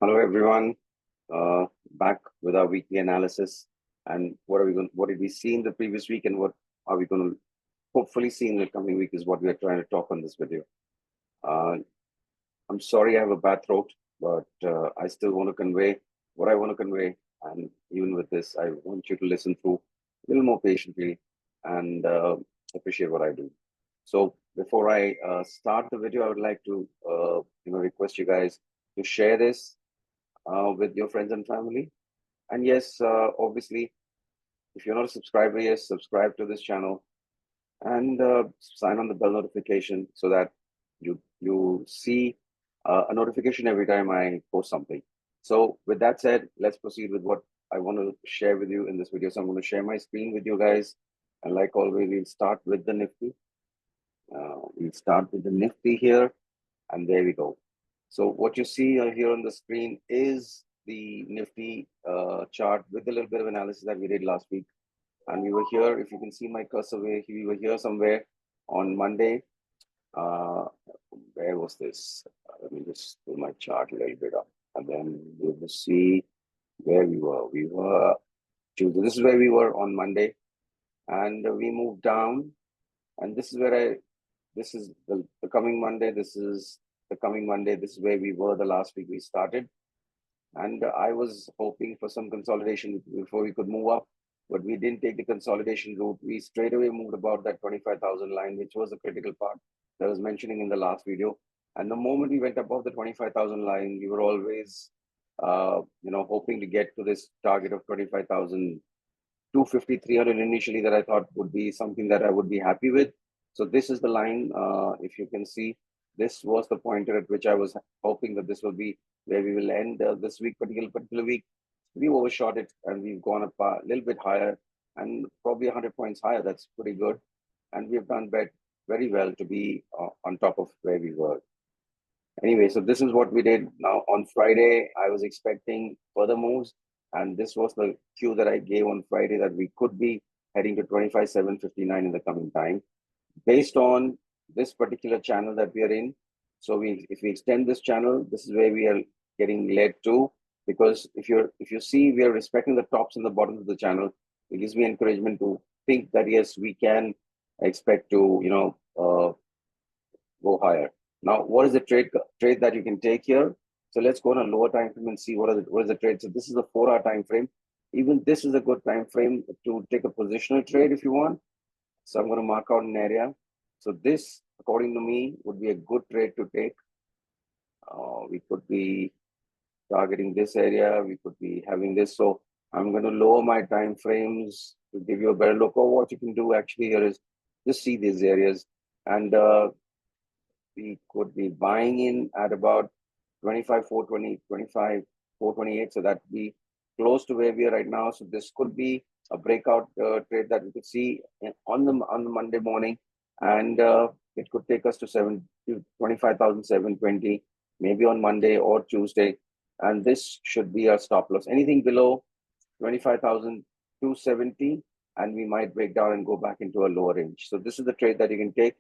Hello, everyone. Back with our weekly analysis. And what did we see in the previous week, and what are we going to hopefully see in the coming week is what we are trying to talk on this video. Uh, I'm sorry I have a bad throat, but I still want to convey what I want to convey. And even with this, I want you to listen through a little more patiently and appreciate what I do. So before I start the video, I would like to request you guys to share this with your friends and family. And yes, obviously, if you're not a subscriber, yes, subscribe to this channel and sign on the bell notification so that you see a notification every time I post something. So with that said, let's proceed with what I want to share with you in this video. So I'm going to share my screen with you guys. And like always, we'll start with the Nifty. We'll start with the Nifty here. And there we go. So what you see here on the screen is the Nifty chart with a little bit of analysis that we did last week. And we were here, if you can see my cursor, we were here somewhere on Monday. Where was this? Let me just pull my chart a little bit up. And then we will see where we were. We were Tuesday. This is where we were on Monday. And we moved down. And this is where this is the coming Monday. This is the coming Monday. This is where we were the last week we started. And I was hoping for some consolidation before we could move up, but we didn't take the consolidation route. We straight away moved about that 25,000 line, which was a critical part that I was mentioning in the last video. And the moment we went above the 25,000 line, we were always, hoping to get to this target of 25,000, 250, 300 initially that I thought would be something that I would be happy with. So this is the line. If you can see, this was the pointer at which I was hoping that this will be where we will end this week, particular week. We overshot it and we've gone up a little bit higher and probably 100 points higher. That's pretty good. And we've done very well to be on top of where we were. Anyway, so this is what we did. Now on Friday, I was expecting further moves. And this was the cue that I gave on Friday that we could be heading to 25,759 in the coming time based on this particular channel that we are in. So if we extend this channel, this is where we are getting led to, because if you see, we are respecting the tops and the bottoms of the channel. It gives me encouragement to think that yes, we can expect to go higher. Now, what is the trade that you can take here? So let's go on a lower time frame and see what is the trade. So this is a 4-hour time frame. Even this is a good time frame to take a positional trade if you want. So I'm going to mark out an area. So this, according to me, would be a good trade to take. We could be targeting this area. We could be having this. So I'm going to lower my time frames to give you a better look. Or what you can do actually here is just see these areas. And we could be buying in at about 25,420, 25,428. So that would be close to where we are right now. So this could be a breakout trade that we could see on the Monday morning, and it could take us to 25,720, maybe on Monday or Tuesday, and this should be our stop loss. Anything below 25,270, and we might break down and go back into a lower range. So this is the trade that you can take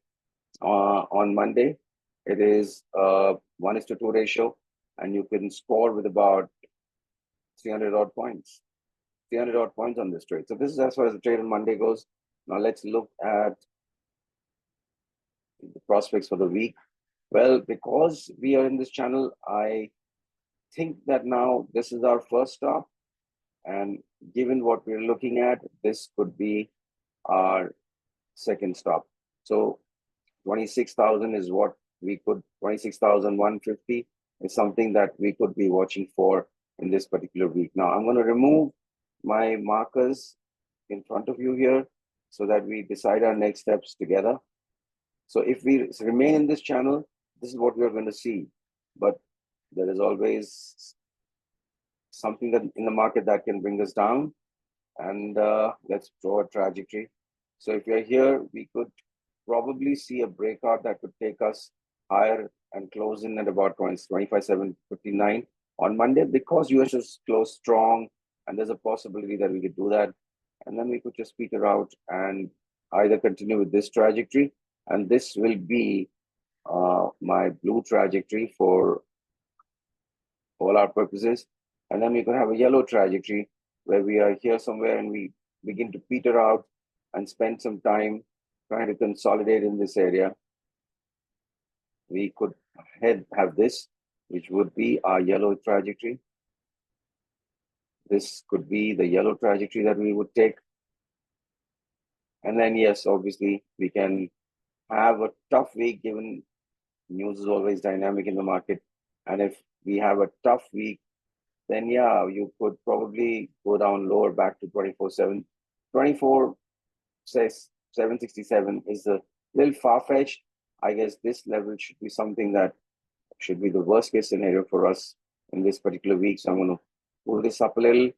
on Monday. It is 1:2 ratio, and you can score with about 300 odd points. 300 odd points on this trade. So this is as far as the trade on Monday goes. Now let's look at the prospects for the week. Well, because we are in this channel, I think that now this is our first stop. And given what we're looking at, this could be our second stop. So 26,000 is what we could, 26,150 is something that we could be watching for in this particular week. Now I'm going to remove my markers in front of you here so that we decide our next steps together. So if we remain in this channel, this is what we're going to see. But there is always something that in the market that can bring us down. And let's draw a trajectory. So if we're here, we could probably see a breakout that could take us higher and close in at about 25,759 on Monday, because US is closed strong. And there's a possibility that we could do that. And then we could just peter out and either continue with this trajectory. And this will be my blue trajectory for all our purposes. And then we could have a yellow trajectory where we are here somewhere and we begin to peter out and spend some time trying to consolidate in this area. We could have this, which would be our yellow trajectory. This could be the yellow trajectory that we would take. And then, yes, obviously, we can have a tough week given news is always dynamic in the market. And if we have a tough week, then yeah, you could probably go down lower back to 24.7. 24 says 767 is a little far-fetched. I guess this level should be something that should be the worst case scenario for us in this particular week. So I'm going to pull this up a little,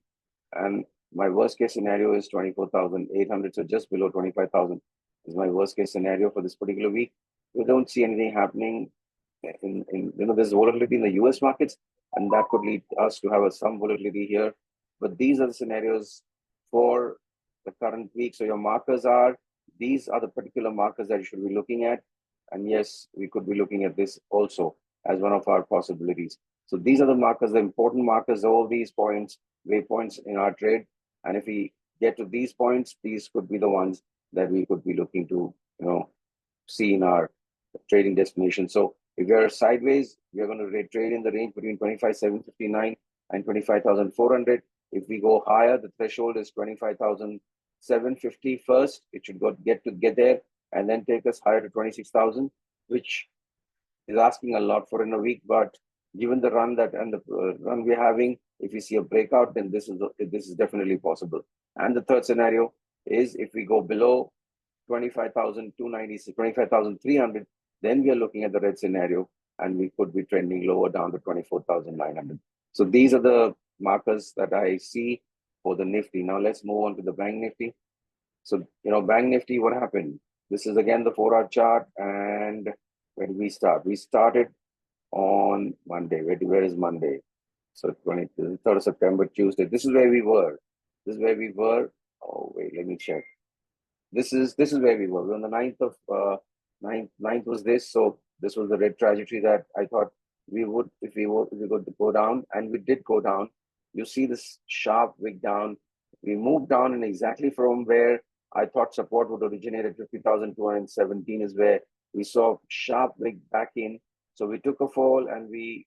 and my worst case scenario is 24,800. So just below 25,000 is my worst case scenario for this particular week. We don't see anything happening in there's volatility in the US markets, and that could lead us to have some volatility here. But these are the scenarios for the current week. So your markers are, these are the particular markers that you should be looking at. And yes, we could be looking at this also as one of our possibilities. So these are the markers, the important markers, all these points, waypoints in our trade. And if we get to these points, these could be the ones that we could be looking to, see in our trading destination. So if we are sideways, we are going to trade in the range between 25,759 and 25,400. If we go higher, the threshold is 25,750 first. It should get there and then take us higher to 26,000, which is asking a lot for in a week. But given the run run we're having, if we see a breakout, then this is definitely possible. And the third scenario is if we go below 25,296, 25,300, then we are looking at the red scenario, and we could be trending lower down to 24,900. So these are the markers that I see for the Nifty. Now let's move on to the Bank Nifty. So, Bank Nifty, what happened? This is again the 4-hour chart, and where did we start? We started on Monday. Where is Monday? So 3rd of September, Tuesday. This is where we were. Oh, wait, let me check. This is where we were. We're on the 9th of 9th was this. So this was the red trajectory that I thought we would, if we could go down, and we did go down. You see this sharp wick down. We moved down, and exactly from where I thought support would originate at 50,217 is where we saw sharp wick back in. So we took a fall and we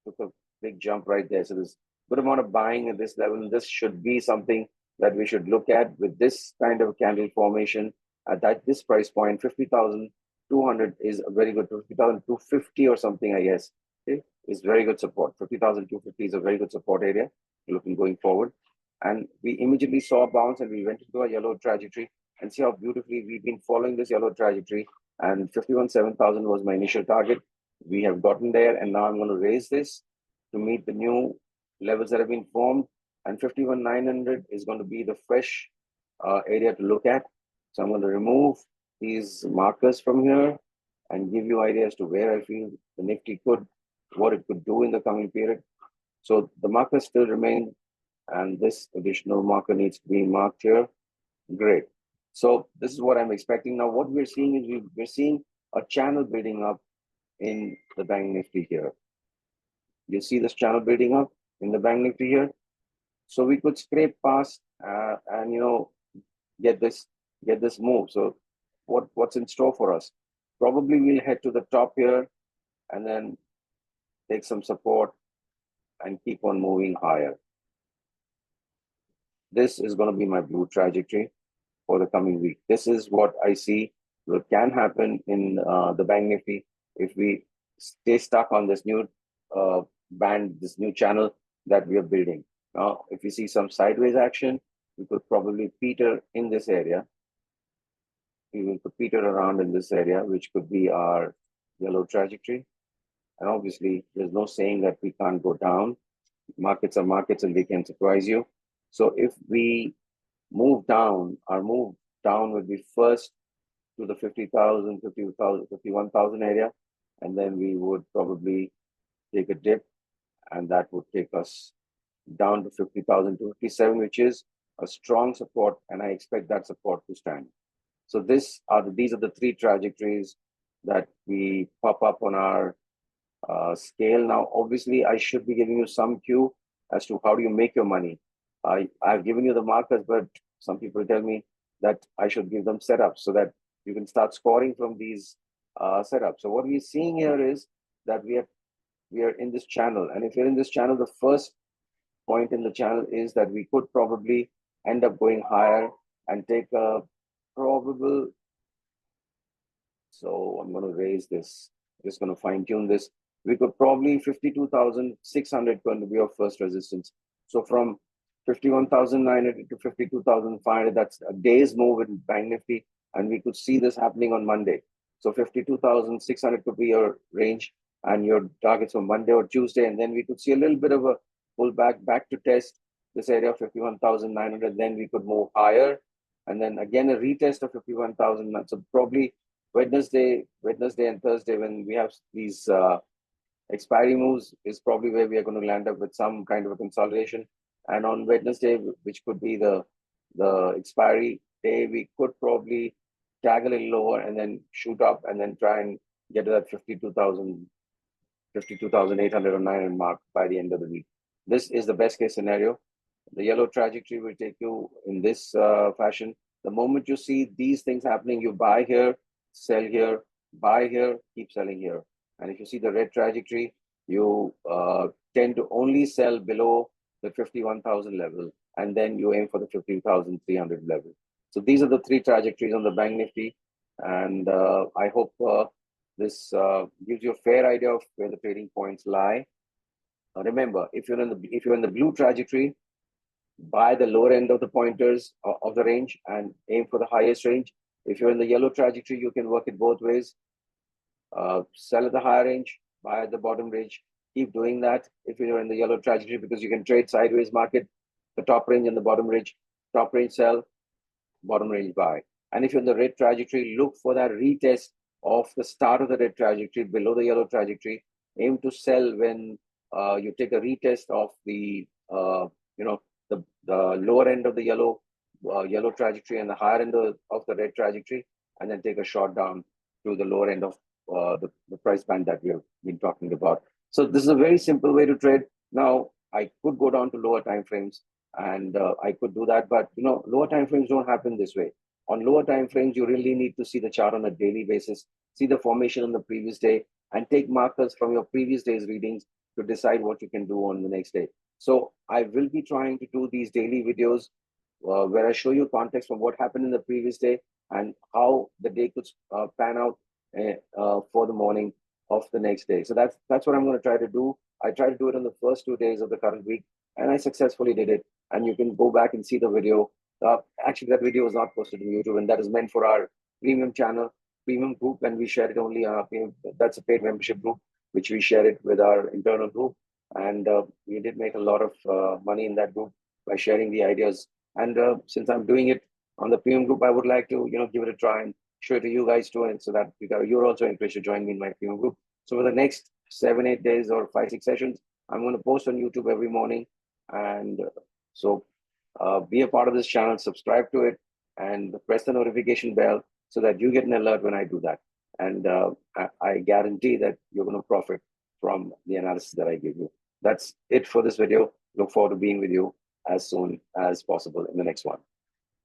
took a big jump right there. So there's a good amount of buying at this level. This should be something that we should look at with this kind of candle formation at this price point. 50,200 is a very good, 50,250 or something, I guess, okay, is very good support. 50,250 is a very good support area looking going forward. And we immediately saw a bounce, and we went into a yellow trajectory, and see how beautifully we've been following this yellow trajectory. And 51,700 was my initial target. We have gotten there, and now I'm going to raise this to meet the new levels that have been formed. And 51,900 is going to be the fresh area to look at. So I'm going to remove these markers from here and give you ideas to where I feel the Nifty what it could do in the coming period. So the markers still remain, and this additional marker needs to be marked here. Great. So this is what I'm expecting. Now, what we're seeing is we're seeing a channel building up in the Bank Nifty here. You see this channel building up in the Bank Nifty here. So we could scrape past and get this move. So what's in store for us? Probably we'll head to the top here and then take some support and keep on moving higher. This is going to be my blue trajectory for the coming week. This is what I see what can happen in the Bank Nifty if we stay stuck on this new band, this new channel that we are building. Now, if you see some sideways action, we could probably peter in this area. We will peter around in this area, which could be our yellow trajectory. And obviously, there's no saying that we can't go down. Markets are markets, and they can surprise you. So if we move down, our move down would be first to the 50,000, 50,000, 51,000 area, and then we would probably take a dip, and that would take us down to 50,000 to 57, which is a strong support, and I expect that support to stand. So these are the three trajectories that we pop up on our scale. Now, obviously, I should be giving you some cue as to how do you make your money. I've given you the markers, but some people tell me that I should give them setups so that you can start scoring from these setups. So what we're seeing here is that we are in this channel, and if you're in this channel, the first point in the channel is that we could probably end up going higher and take a probable. So I'm going to raise this, just going to fine tune this. We could probably 52,600 going to be our first resistance. So from 51,900 to 52,500, that's a day's move in Bank Nifty. And we could see this happening on Monday. So 52,600 could be your range and your targets for Monday or Tuesday. And then we could see a little bit of a pullback back to test this area of 51,900. Then we could move higher. And then again, a retest of 51,000. So probably Wednesday and Thursday, when we have these expiry moves, is probably where we are going to land up with some kind of a consolidation. And on Wednesday, which could be the expiry day, we could probably tag a little lower and then shoot up and then try and get to that 52,800 or 900 mark by the end of the week. This is the best case scenario. The yellow trajectory will take you in this fashion. The moment you see these things happening, you buy here, sell here, buy here, keep selling here. And if you see the red trajectory, you tend to only sell below the 51,000 level, and then you aim for the 50,300 level. So these are the three trajectories on the Bank Nifty, and I hope this gives you a fair idea of where the trading points lie. Remember, if you're in the blue trajectory, buy the lower end of the pointers of the range and aim for the highest range. If you're in the yellow trajectory, you can work it both ways. Sell at the higher range, buy at the bottom range. Keep doing that if you're in the yellow trajectory, because you can trade sideways market, the top range and the bottom range. Top range sell, bottom range buy. And if you're in the red trajectory, look for that retest of the start of the red trajectory below the yellow trajectory. Aim to sell when you take a retest of the the lower end of the yellow trajectory and the higher end of the red trajectory, and then take a short down to the lower end of the price band that we have been talking about. So this is a very simple way to trade. Now, I could go down to lower time frames, and I could do that, but lower time frames don't happen this way. On lower time frames, you really need to see the chart on a daily basis, see the formation on the previous day, and take markers from your previous day's readings to decide what you can do on the next day. So I will be trying to do these daily videos where I show you context from what happened in the previous day and how the day could pan out for the morning of the next day. So that's what I'm going to try to do. I tried to do it on the first 2 days of the current week, and I successfully did it. And you can go back and see the video. Actually, that video was not posted on YouTube, and that is meant for our premium channel, premium group, and we share it only on our premium. That's a paid membership group, which we share it with our internal group. And we did make a lot of money in that group by sharing the ideas. And since I'm doing it on the premium group, I would like to give it a try and show it to you guys too, and so that you're also encouraged to join me in my premium group. So for the next 7-8 days or 5-6 sessions, I'm going to post on YouTube every morning, and so be a part of this channel, subscribe to it, and press the notification bell so that you get an alert when I do that. And I guarantee that you're going to profit from the analysis that I give you. That's it for this video. Look forward to being with you as soon as possible in the next one.